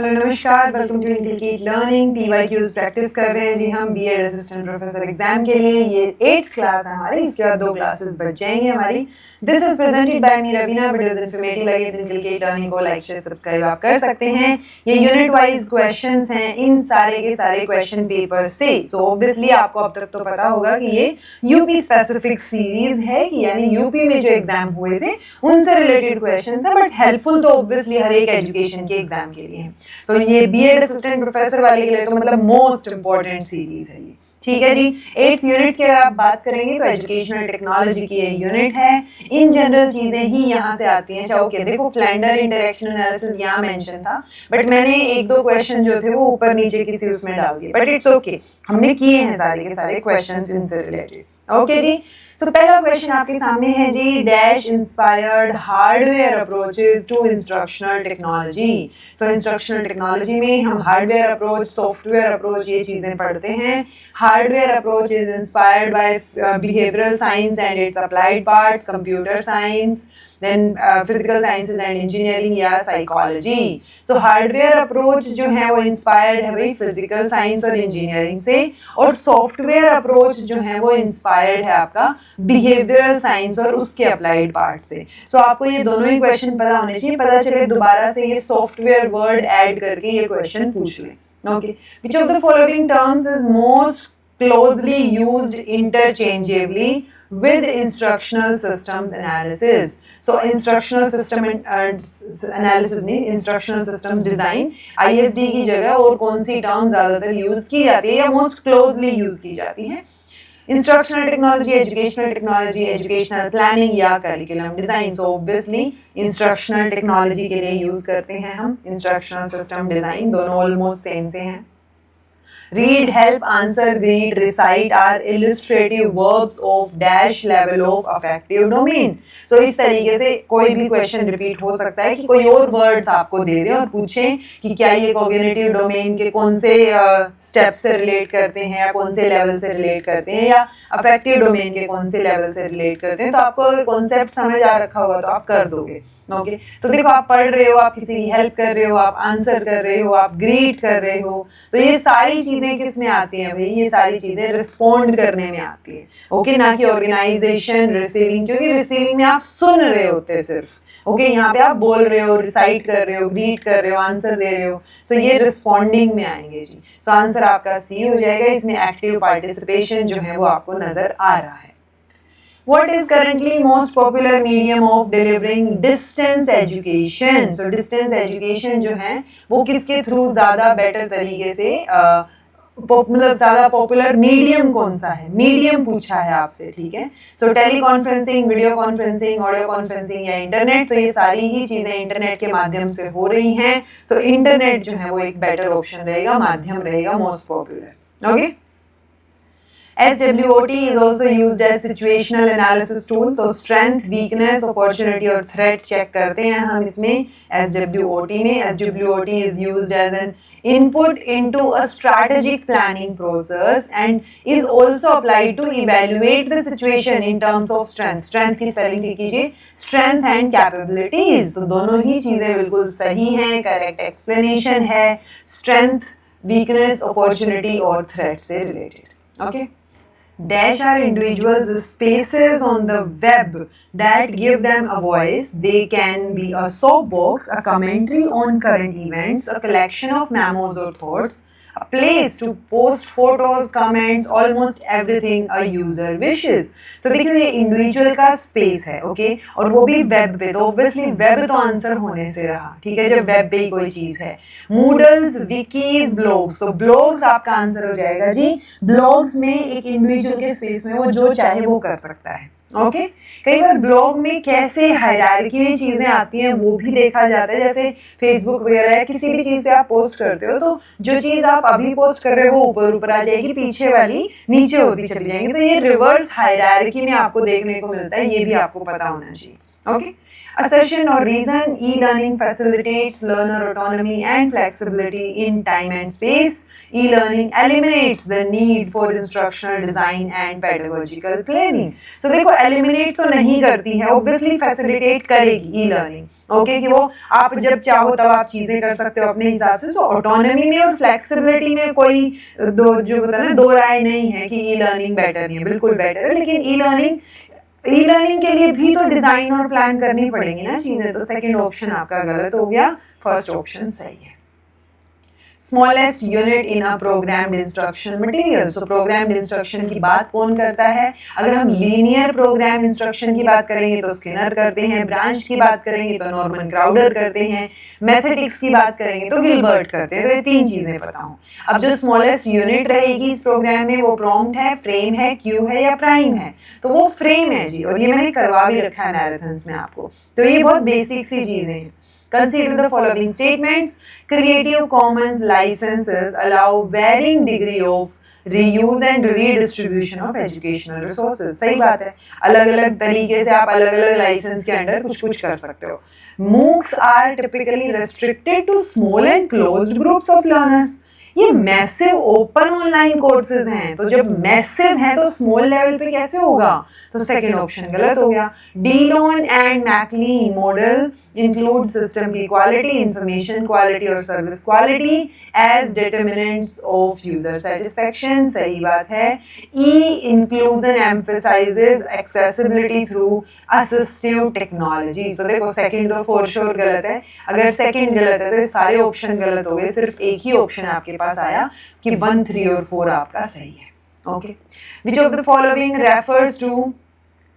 Hello नमस्कार, welcome to indicate learning. PYQs practice कर रहे हैं जी हम बीएड असिस्टेंट प्रोफेसर एग्जाम के लिए। ये 8th क्लास है हमारी, इसके बाद 2 क्लासेस बच जाएंगे हमारी। This is presented by me Raveena. Videos informative लगे तो इंडिकेट लर्निंग को लाइक शेयर सब्सक्राइब आप कर सकते हैं। ये यूनिट वाइज क्वेश्चंस हैं इन सारे के सारे क्वेश्चन पेपर से। सो ऑब्वियसली आपको अब तक तो पता होगा कि ये यूपी स्पेसिफिक सीरीज है, कि यानी यूपी में जो एग्जाम हुए थे उनसे रिलेटेड क्वेश्चंस है, बट हेल्पफुल तो ऑब्वियसली हर एक एजुकेशन के एग्जाम के लिए है। तो ये बीएड असिस्टेंट प्रोफेसर वाले के लिए तो मतलब मोस्ट इंपॉर्टेंट सीरीज है ये। ठीक है जी। 8th यूनिट की अगर आप बात करेंगे तो एजुकेशनल टेक्नोलॉजी की ये यूनिट है। इन जनरल चीजें ही यहाँ से आती हैं। चाहे ओके देखो, फ्लैंडर इंटरेक्शन एनालिसिस यहाँ मेंशन था, बट मैंने 1-2 क्वेश्चन जो थे वो ऊपर नीचे किसी उसमें डाल दिए, बट इट्स ओके, हमने किए हैं सारे के सारे क्वेश्चंस इनसे रिलेटेड। ओके जी। तो पहला क्वेश्चन आपके सामने है जी, dash inspired hardware approaches to instructional technology. So instructional technology में हम हार्डवेयर अप्रोच, सॉफ्टवेयर अप्रोच ये चीजें पढ़ते हैं। Hardware approach is inspired by behavioural science and it's applied parts, computer science, then physical sciences and engineering या psychology। so hardware approach जो है वो इंस्पायर्ड है भाई फिजिकल साइंस और इंजीनियरिंग से, और सॉफ्टवेयर अप्रोच जो है वो इंस्पायर्ड है आपका बिहेवियरल साइंस और उसके अप्लाइड पार्ट से। सो आपको ये दोनों ही क्वेश्चन पता होने चाहिए, पता चले दोबारा से ये सॉफ्टवेयर वर्ड ऐड करके ये क्वेश्चन पूछ लें। Okay, which of the following terms is most closely used interchangeably with instructional systems analysis। so instructional system analysis नहीं, instructional system design ISD की जगह और कौन सी टर्म ज्यादातर यूज की जाती है या मोस्ट क्लोजली यूज की जाती है? Instructional technology, educational technology, educational planning या curriculum design. So obviously instructional technology के लिए यूज करते हैं हम इंस्ट्रक्शनल सिस्टम डिजाइन, दोनों ऑलमोस्ट सेम से हैं। Read, help, answer, read, recite are illustrative verbs of dash level of affective domain। so इस तरीके से कोई भी क्वेश्चन रिपीट हो सकता है कि कोई और वर्ड्स आपको दे दे और पूछें कि क्या ये कॉग्निटिव डोमेन के कौन से स्टेप से रिलेट करते हैं या कौन से लेवल से रिलेट करते हैं या अफेक्टिव डोमेन के कौन से लेवल से रिलेट करते हैं। तो आपको अगर कॉन्सेप्ट समझ आ रखा होगा तो आप कर दोगे। ओके तो देखो, आप पढ़ रहे हो, आप किसी की हेल्प कर रहे हो, आप आंसर कर रहे हो, आप ग्रीट कर रहे हो, तो ये सारी चीजें किस में आती हैं भाई? ये सारी चीजें रिस्पॉन्ड करने में आती है। ओके, ना कि ऑर्गेनाइजेशन, रिसीविंग, क्योंकि रिसीविंग में आप सुन रहे होते सिर्फ। ओके, यहाँ पे आप बोल रहे हो, रिसाइट कर रहे हो, ग्रीट कर रहे हो, आंसर दे रहे हो, सो ये रिस्पॉन्डिंग में आएंगे जी। सो आंसर आपका सी हो जाएगा। इसमें एक्टिव पार्टिसिपेशन जो है वो आपको नजर आ रहा है। What is currently most popular medium of delivering distance education? So distance education जो है वो किसके थ्रू ज्यादा बेटर तरीके से मतलब ज्यादा पॉपुलर मीडियम कौन सा है? मीडियम पूछा है आपसे, ठीक है। So teleconferencing, video conferencing, audio conferencing या इंटरनेट, तो ये सारी ही चीजें इंटरनेट के माध्यम से हो रही हैं। सो इंटरनेट जो है वो एक बेटर ऑप्शन रहेगा, माध्यम रहेगा most popular. Okay, SWOT is also used as situational analysis tool। तो strength, weakness, opportunity और threat चेक करते हैं हम इसमें SWOT में। SWOT is used as an input into a strategic planning process and is also applied to evaluate the situation in terms of strength। strength की spelling ठीक कीजिए, strength and capabilities। तो दोनों ही चीजें बिल्कुल सही हैं, correct explanation है strength, weakness, opportunity और threat से related। okay? Dash are individuals' spaces on the web that give them a voice। They can be a soapbox, a commentary on current events, a collection of memos or thoughts, a place to post photos, comments, almost everything a user wishes। तो देखिए ये individual का space है, okay, और वो भी web पे, तो ऑब्वियसली वेब तो आंसर होने से रहा, ठीक है, जब वेब पे ही कोई चीज है। मूडल्स, विकीज, ब्लॉग्स, तो ब्लॉग्स आपका आंसर हो जाएगा जी। ब्लॉग्स में एक इंडिविजुअल के स्पेस में वो जो चाहे वो कर सकता है। ओके, कई बार ब्लॉग में कैसे हायरार्की में चीजें आती हैं वो भी देखा जाता है। जैसे फेसबुक वगैरह या किसी भी चीज पे आप पोस्ट करते हो तो जो चीज आप अभी पोस्ट कर रहे हो वो ऊपर ऊपर आ जाएगी, पीछे वाली नीचे होती चली जाएंगी। तो ये रिवर्स हायरार्की में आपको देखने को मिलता है, ये भी आपको पता होना चाहिए। Okay, Assertion or reason, e-learning facilitates learner autonomy and flexibility in time and space. E-learning eliminates the need for instructional design and pedagogical planning. So देखो eliminate तो नहीं करती है, obviously facilitate करेगी e-learning. ओके कि वो आप जब चाहो तब आप चीजें कर सकते हो अपने हिसाब से. तो ऑटोनॉमी में और फ्लेक्सिबिलिटी में कोई जो होता है ना, दो राय नहीं है कि ई लर्निंग बेटर नहीं है, बिल्कुल बेटर है. लेकिन ई लर्निंग के लिए भी तो डिजाइन और प्लान करनी पड़ेगी ना चीजें. तो सेकंड ऑप्शन आपका गलत हो गया, फर्स्ट ऑप्शन सही है. Smallest unit in a programmed instruction material. So programmed instruction की बात कौन करता है? अगर हम लीनियर प्रोग्राम इंस्ट्रक्शन की बात करेंगे तो स्किनर करते हैं, ब्रांच की बात करेंगे तो नॉर्मन क्राउडर करते हैं, मैथमेटिक्स की बात करेंगे तो गिलबर्ट करते हैं. तो ये तीन चीजें बताऊं. अब जो स्मॉलेस्ट यूनिट रहेगी इस प्रोग्राम में वो प्रॉम्प्ट है, फ्रेम है, क्यू है या प्राइम है. तो वो फ्रेम है जी, और ये मैंने करवा भी रखा है मैराथन्स में आपको. तो ये बहुत बेसिक सी चीजें हैं. Consider the following statements. Creative Commons licenses allow varying degree of reuse and redistribution of educational resources. सही बात है, अलग अलग तरीके से आप अलग अलग लाइसेंस के अंडर कुछ कुछ कर सकते हो. MOOCs are typically restricted to small and closed groups of learners. ये मैसिव ओपन ऑनलाइन कोर्सेज हैं, तो जब मैसिव है तो स्मॉल लेवल पे कैसे होगा? तो सेकंड ऑप्शन गलत हो गया. DeLone and McLean model include system की क्वालिटी, इंफॉर्मेशन क्वालिटी और service quality as determinants of user satisfaction. सही बात है. E inclusion emphasizes accessibility through assistive technology. तो देखो सेकंड तो फॉर श्योर गलत है. अगर सेकंड गलत है तो ये सारे ऑप्शन गलत हो गए, सिर्फ एक ही ऑप्शन आपके पास आया कि 1, 3 और 4 आपका सही है. Okay. Which of the following refers to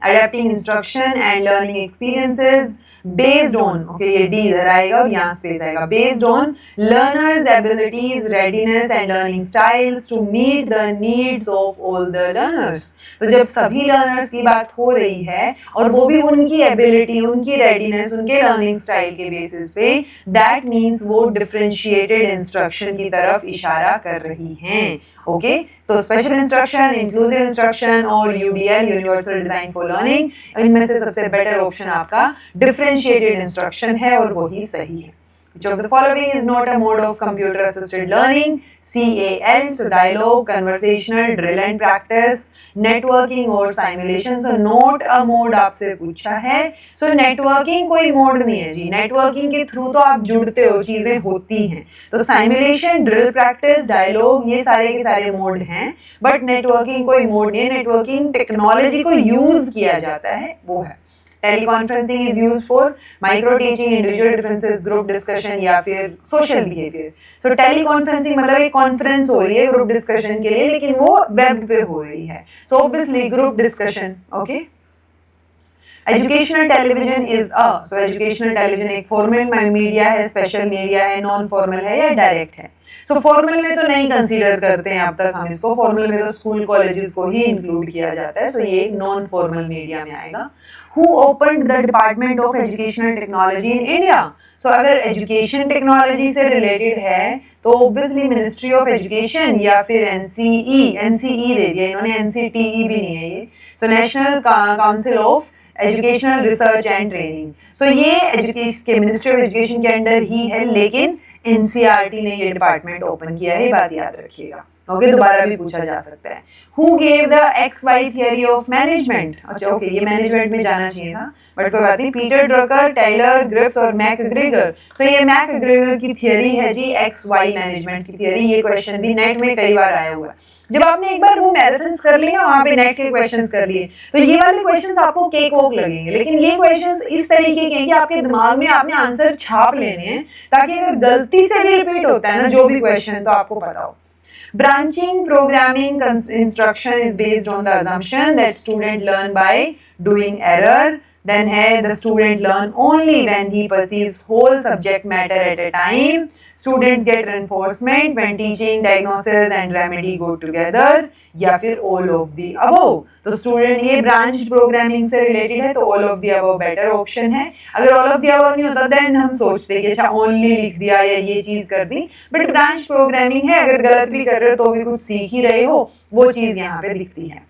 adapting instruction and learning experiences based on, okay, ये D इधर आएगा और यहाँ स्पेस आएगा, based on learners abilities, readiness and learning styles to meet the needs of all the learners. तो जब सभी learners की बात हो रही है और वो भी उनकी एबिलिटी, उनकी रेडीनेस, उनके लर्निंग स्टाइल के बेसिस पे, दैट मीन्स वो डिफरेंशिएटेड इंस्ट्रक्शन की तरफ इशारा कर रही हैं. ओके. तो स्पेशल इंस्ट्रक्शन, इंक्लूसिव इंस्ट्रक्शन और UDL universal design for learning, इनमें से सबसे बेटर ऑप्शन आपका डिफरेंशिएटेड इंस्ट्रक्शन है और वही सही है. Which of the following is not a mode of computer assisted learning? CAL, so dialogue, conversational, drill and practice, networking और simulation. So not a mode आपसे पूछा है. So networking कोई मोड नहीं है जी. networking के थ्रू तो आप जुड़ते हो, चीजें होती हैं. तो simulation, drill practice, dialogue ये सारे के सारे मोड हैं, बट networking कोई मोड नहीं है. networking टेक्नोलॉजी को यूज किया जाता है, वो है. Teleconferencing is used for micro teaching, individual differences, group discussion या फिर social behavior. So teleconferencing मतलब एक कॉन्फ्रेंस हो रही है ग्रुप डिस्कशन के लिए, लेकिन वो वेब पे हो रही है. So obviously group discussion. Okay. Educational television is so educational television एक फॉर्मल मीडिया है, स्पेशल मीडिया है, नॉन फॉर्मल है या डायरेक्ट है. सो फॉर्मल में तो नहीं कंसीडर करते हैं अब तक हम इसको. फॉर्मल में तो स्कूल कॉलेजेस को ही इंक्लूड किया जाता है. सो ये एक नॉन फॉर्मल मीडिया में आएगा. Who opened the department of educational technology in India? So अगर एजुकेशन टेक्नोलॉजी से रिलेटेड है तो ऑब्वियसली मिनिस्ट्री ऑफ एजुकेशन या फिर एनसीई दे दिया इन्होंने, एनसीटीई भी नहीं है ये. So national council of educational research and training. So ये एजुकेशन के मिनिस्ट्री ऑफ एजुकेशन के अंडर ही है, लेकिन एनसीईआरटी ने ये डिपार्टमेंट ओपन किया है, बात याद रखिएगा. ओके. दोबारा भी पूछा जा सकता है. Who gave the XY theory of management? अच्छा ओके, ये मैनेजमेंट में जाना चाहिए था, बट कोई बात नहीं. पीटर ड्रकर, टेलर, ग्रिफ्थ और मैकग्रेगर. सो ये मैकग्रेगर की थियरी है जी, XY मैनेजमेंट की थियरी. ये क्वेश्चन भी नेट में कई बार आया हुआ है. जब आपने एक बार वो मैराथन्स कर लिया, वहां पे नेट के क्वेश्चंस कर लिए, तो ये वाले क्वेश्चंस आपको केक वॉक लगेंगे. लेकिन ये क्वेश्चंस इस तरीके के हैं कि आपके दिमाग में आपने आंसर छाप लेने हैं, ताकि अगर गलती से भी रिपीट होता है ना जो भी क्वेश्चन, तो आपको पता हो. Branching programming instruction is based on the assumption that student learn by doing error. Then है the student learn only when he perceives whole subject matter at a time. Students get reinforcement when teaching, diagnosis and remedy go together. या फिर all of the above. तो student ये branched programming से related है, तो all of the above better option है. अगर all of the above नहीं होता then हम सोचते कि अच्छा only लिख दिया या ये चीज़ कर दी. But branched programming है, अगर गलत भी कर रहे हो तो भी कुछ सीख ही रहे हो, वो चीज़ यहाँ पे दिखती है.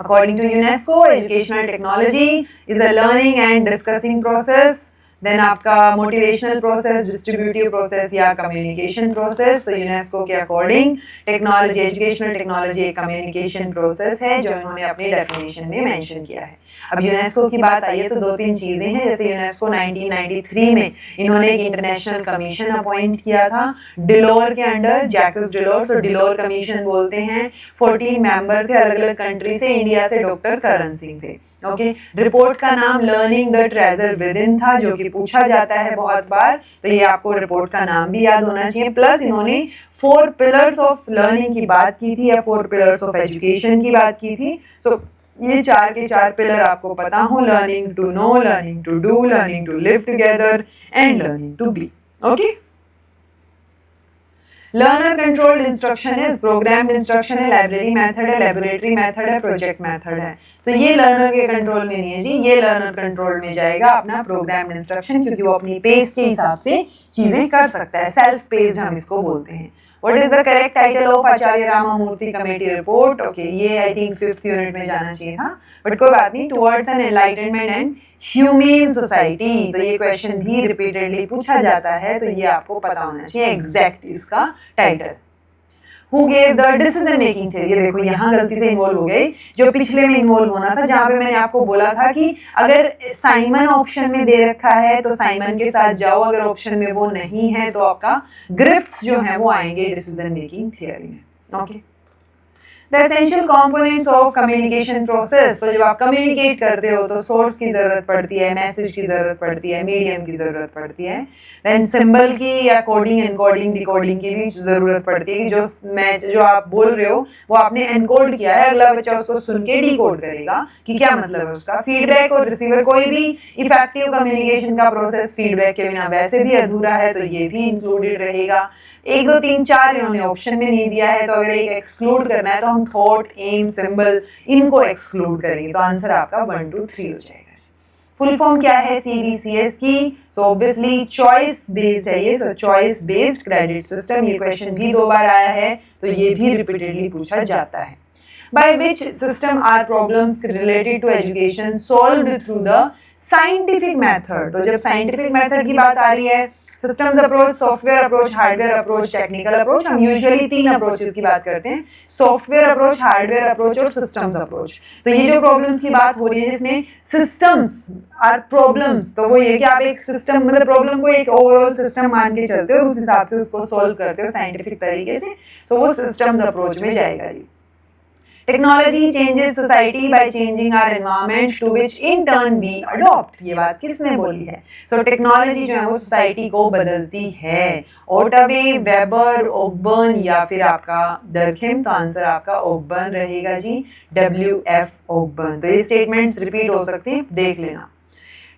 According to UNESCO, educational technology is a learning and discussing process. Then आपका मोटिवेशनल प्रोसेस, डिस्ट्रीब्यूटिव प्रोसेस या कम्युनिकेशन प्रोसेस। तो यूनेस्को के अकॉर्डिंग टेक्नोलॉजी, एजुकेशनल टेक्नोलॉजी एक कम्युनिकेशन प्रोसेस है जो इन्होंने अपनी डेफिनेशन में मेंशन किया है। अब यूनेस्को की बात आई है तो 2-3 चीज़ें हैं, जैसे यूनेस्को 1993 में इन्होंने एक इंटरनेशनल कमीशन अपॉइंट किया था डिलोर के अंडर, जैकब्स डिलोर। तो डिलोर कमीशन बोलते हैं, 14 मेंबर थे अलग अलग कंट्री से, इंडिया से डॉक्टर करण सिंह थे। ओके, रिपोर्ट का नाम learning the treasure with in था, जो कि पूछा जाता है बहुत बार, तो ये आपको रिपोर्ट का नाम भी याद होना चाहिए। प्लस इन्होंने 4 पिलर्स ऑफ लर्निंग की बात की थी या 4 पिलर्स ऑफ एजुकेशन की बात की थी। सो ये 4 के 4 पिलर आपको पता हो, learning to know, learning to do, learning to live together and learning to be. Okay, learner controlled instruction है, प्रोग्राम्ड इंस्ट्रक्शन है, लाइब्रेरी मेथड है, लेबोरेटरी मेथड है, प्रोजेक्ट मेथड है। सो ये लर्नर के कंट्रोल में नहीं है जी, ये लर्नर कंट्रोल में जाएगा अपना प्रोग्राम्ड इंस्ट्रक्शन, क्योंकि वो अपनी पेस के हिसाब से चीजें कर सकता है, सेल्फ पेस्ड हम इसको बोलते हैं। What is the correct title of Acharya Ramamurthy committee report? Okay, ये आई थिंक 5th यूनिट में जाना चाहिए था, बट कोई बात नहीं। Towards an enlightenment and human society, तो ये क्वेश्चन भी रिपीटेडली पूछा जाता है, तो ये आपको पता होना चाहिए एग्जैक्ट इसका title. Who gave the decision making theory? ये देखो यहाँ गलती से इन्वॉल्व हो गई, जो पिछले में इन्वॉल्व होना था, जहाँ पे मैंने आपको बोला था कि अगर साइमन ऑप्शन में दे रखा है तो साइमन के साथ जाओ, अगर ऑप्शन में वो नहीं है तो आपका ग्रिफ्ट्स जो है वो आएंगे डिसीजन मेकिंग थियरी में। Okay, the essential components of communication process, तो जब आप कम्युनिकेट करते हो तो सोर्स की जरूरत पड़ती है, मैसेज की जरूरत पड़ती है, मीडियम की जरूरत पड़ती है, देन सिंबल की या कोडिंग, एनकोडिंग, डिकोडिंग की भी जरूरत पड़ती है कि जो आप बोल रहे हो वो आपने एनकोड किया है, अगला बच्चा उसको सुन के डिकोड करेगा कि क्या मतलब है उसका। फीडबैक और रिसीवर, कोई भी इफेक्टिव कम्युनिकेशन का प्रोसेस फीडबैक के बिना वैसे भी अधूरा है, तो ये भी इंक्लूडेड रहेगा। 1, 2, 3, 4 इन्होंने ऑप्शन में नहीं दिया है, तो अगर एक एक्सक्लूड करना है तो हम थॉट, एम, सिंबल इनको एक्सक्लूड करेंगे, तो आंसर आपका 1, 2, 3 हो जाएगा। फुल फॉर्म क्या है CBCS की? सो ऑब्वियसली चॉइस बेस्ड है ये, सो चॉइस बेस्ड क्रेडिट सिस्टम। ये क्वेश्चन भी 2 बार आया है, तो ये भी रिपीटेडली पूछा जाता है। By which system are problems related to education solved through the scientific method? तो जब साइंटिफिक मेथड की बात आ रही है, systems approach, software approach, hardware approach, technical approach, हम यूजुअली 3 अप्रोचेस की बात करते हैं, सॉफ्टवेयर अप्रोच, हार्डवेयर अप्रोच और सिस्टम्स अप्रोच। तो ये जो प्रॉब्लम्स की बात हो रही है जिसमें सिस्टम्स आर प्रॉब्लम्स, तो वो ये कि आप एक सिस्टम, मतलब प्रॉब्लम को एक ओवरऑल सिस्टम मान के चलते हो और उस हिसाब से उसको सॉल्व करते हो साइंटिफिक तरीके से, तो वो सिस्टम्स अप्रोच में जाएगा जी। Technology changes society by changing our environment to which in turn we adopt, ये बात किसने बोली है? सो टेक्नोलॉजी जो है वो सोसाइटी को बदलती है। ओटावे, वेबर, ओकबर्न या फिर आपका डर्कहिम, तो आंसर आपका ओकबर्न रहेगा जी, WF ओकबर्न। तो ये स्टेटमेंट्स रिपीट हो सकते हैं, देख लेना।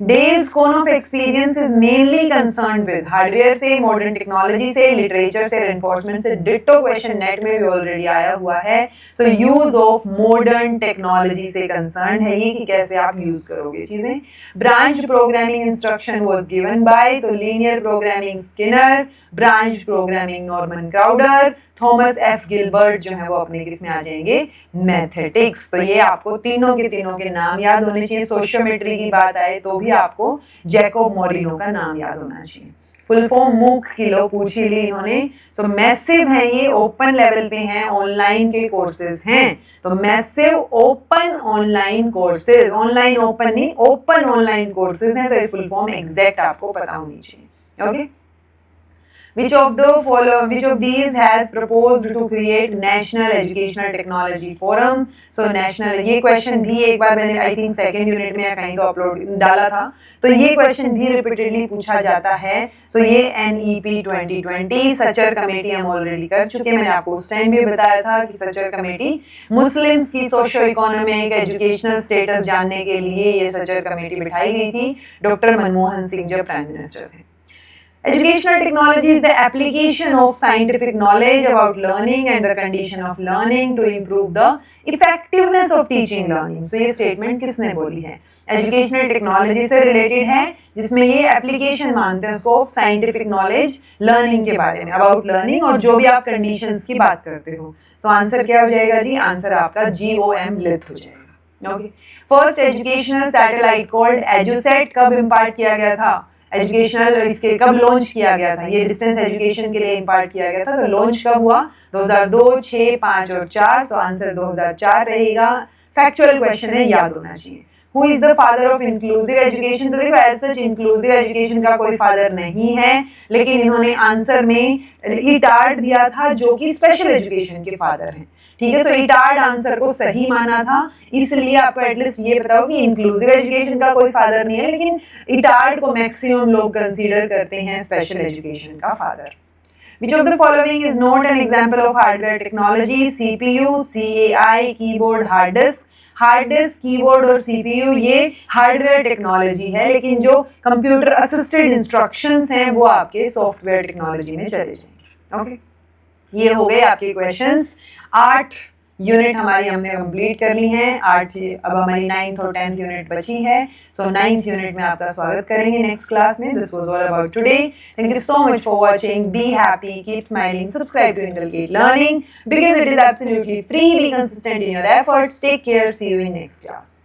Dale's cone of experience is mainly concerned with hardware से, मॉडर्न टेक्नोलॉजी से, लिटरेचर से, एनफोर्समेंट से। डिट्टो क्वेश्चन नेट में भी ऑलरेडी आया हुआ है। So use of modern technology से कंसर्न है ये कि कैसे आप यूज करोगे चीजें। Branch programming instruction was given by, तो linear programming Skinner, branch programming Norman Crowder, Thomas F Gilbert जो है वो अपने किस में आ जाएंगे? मैथेटिक्स। तो ये आपको तीनों के नाम याद होने चाहिए। सोशियोमेट्री की बात आए तो भी आपको जैकोब मोरिनो का नाम याद होना चाहिए। फुल फॉर्म मूक किलो पूछ ली इन्होंने। सो मैसिव है ये, ओपन लेवल पे हैं, ऑनलाइन के कोर्सेज हैं, तो massive open online courses, online open नहीं, ओपन ऑनलाइन कोर्सेज हैं, तो ये फुल फॉर्म एग्जैक्ट आपको पता होनी चाहिए। Okay, Which of these has proposed to create National Educational Technology Forum? So national, ये क्वेश्चन भी एक बार मैंने आई थिंक 2nd यूनिट में या कहीं तो अपलोड डाला था, तो ये क्वेश्चन भी रिपीटेडली पूछा जाता है। सो ये NEP 2020 सचर कमेटी हम ऑलरेडी कर चुके हैं, मैंने आपको उस टाइम भी बताया था कि सचर कमेटी मुस्लिम्स की सोशो इकोनॉमिक एजुकेशनल स्टेटस जानने के लिए ये सचर कमेटी बिठाई गई थी, डॉक्टर मनमोहन सिंह जब प्राइम मिनिस्टर थे। Educational technology is the application of scientific knowledge about learning and the condition of learning to improve the effectiveness of teaching learning. So ये statement किसने बोली है? Educational technology से related है, जिसमें ये application मानते हैं उसको of scientific knowledge learning के बारे में, about learning, और जो भी आप conditions की बात करते हो। So आंसर क्या हो जाएगा जी? आंसर आपका GOM लिथ हो जाएगा। Okay, first educational satellite called Edusat कब इम्पार्ट किया गया था? एजुकेशनल इसके कब लॉन्च किया गया था? ये डिस्टेंस एजुकेशन के लिए इम्पार्ट किया गया था, तो लॉन्च कब हुआ? 2002, 6, 5 और 4, सो आंसर 2004 रहेगा। फैक्चुअल क्वेश्चन है, याद होना चाहिए। Who is the father of inclusive education? तो देखो एज सच इंक्लूसिव एजुकेशन का कोई फादर नहीं है, लेकिन इन्होंने आंसर में इटार्ड दिया था जो कि स्पेशल एजुकेशन के फादर हैं। ठीक है, तो इटार्ड आंसर को सही माना था, इसलिए आपको एटलीस्ट ये बताओ कि इंक्लूसिव एजुकेशन का कोई फादर नहीं है, लेकिन इटार्ड को मैक्सिमम लोग कंसीडर करते हैं स्पेशल एजुकेशन का father. Which of the following is not an example of hardware technology? CPU, CAI, keyboard, hard disk. Hard disk, keyboard और सीपीयू ये हार्डवेयर टेक्नोलॉजी है, लेकिन जो कंप्यूटर असिस्टेड इंस्ट्रक्शंस हैं वो आपके सॉफ्टवेयर टेक्नोलॉजी में चले जाएंगे। ओके, ये हो गए आपके क्वेश्चंस। 8 यूनिट हमारी हमने कंप्लीट कर ली हैं। 8 अब हमारी 9th और 10th यूनिट बची है। सो 9th यूनिट में आपका स्वागत करेंगे नेक्स्ट क्लास में। This was all about today. Thank you so much for watching. Be happy, keep smiling, subscribe to Intergate Learning because it is absolutely free. Be consistent in your efforts. Take care, see you in next class.